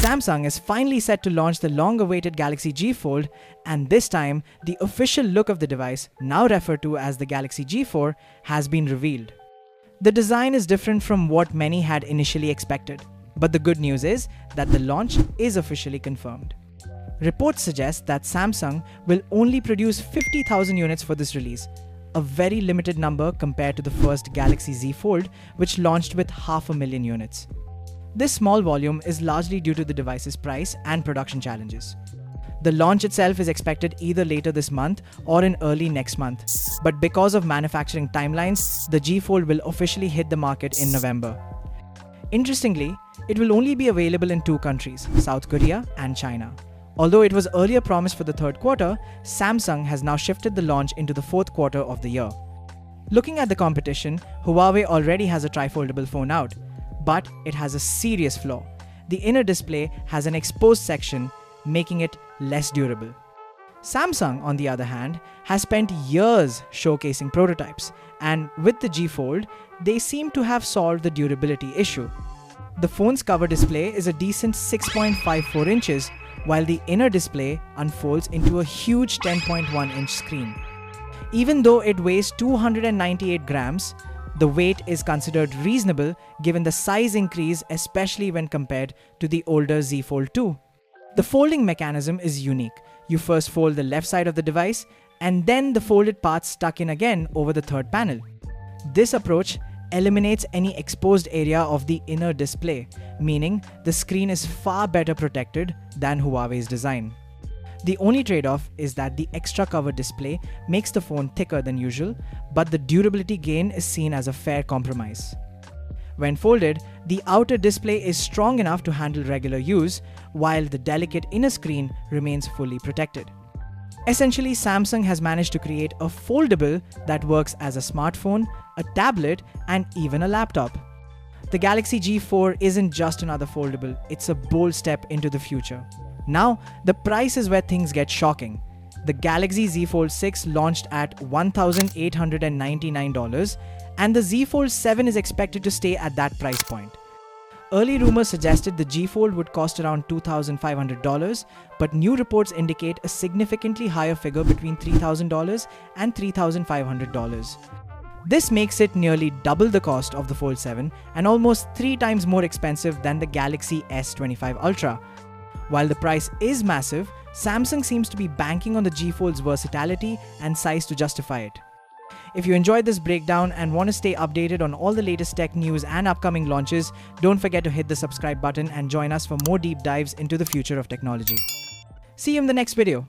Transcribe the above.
Samsung is finally set to launch the long-awaited Galaxy G Fold, and this time, the official look of the device, now referred to as the Galaxy G4, has been revealed. The design is different from what many had initially expected, but the good news is that the launch is officially confirmed. Reports suggest that Samsung will only produce 50,000 units for this release, a very limited number compared to the first Galaxy Z Fold, which launched with 500,000 units. This small volume is largely due to the device's price and production challenges. The launch itself is expected either later this month or in early next month, but because of manufacturing timelines, the G Fold will officially hit the market in November. Interestingly, it will only be available in two countries, South Korea and China. Although it was earlier promised for the third quarter, Samsung has now shifted the launch into the fourth quarter of the year. Looking at the competition, Huawei already has a tri-foldable phone out, but it has a serious flaw. The inner display has an exposed section, making it less durable. Samsung, on the other hand, has spent years showcasing prototypes, and with the G Fold, they seem to have solved the durability issue. The phone's cover display is a decent 6.54 inches, while the inner display unfolds into a huge 10.1-inch screen. Even though it weighs 298 grams, the weight is considered reasonable given the size increase, especially when compared to the older Z Fold 2. The folding mechanism is unique. You first fold the left side of the device, and then the folded parts stuck in again over the third panel. This approach eliminates any exposed area of the inner display, meaning the screen is far better protected than Huawei's design. The only trade-off is that the extra cover display makes the phone thicker than usual, but the durability gain is seen as a fair compromise. When folded, the outer display is strong enough to handle regular use, while the delicate inner screen remains fully protected. Essentially, Samsung has managed to create a foldable that works as a smartphone, a tablet, and even a laptop. The Galaxy G4 isn't just another foldable, it's a bold step into the future. Now, the price is where things get shocking. The Galaxy Z Fold 6 launched at $1,899, and the Z Fold 7 is expected to stay at that price point. Early rumors suggested the G Fold would cost around $2,500, but new reports indicate a significantly higher figure between $3,000 and $3,500. This makes it nearly double the cost of the Fold 7 and almost 3 times more expensive than the Galaxy S25 Ultra. While the price is massive, Samsung seems to be banking on the G Fold's versatility and size to justify it. If you enjoyed this breakdown and want to stay updated on all the latest tech news and upcoming launches, don't forget to hit the subscribe button and join us for more deep dives into the future of technology. See you in the next video.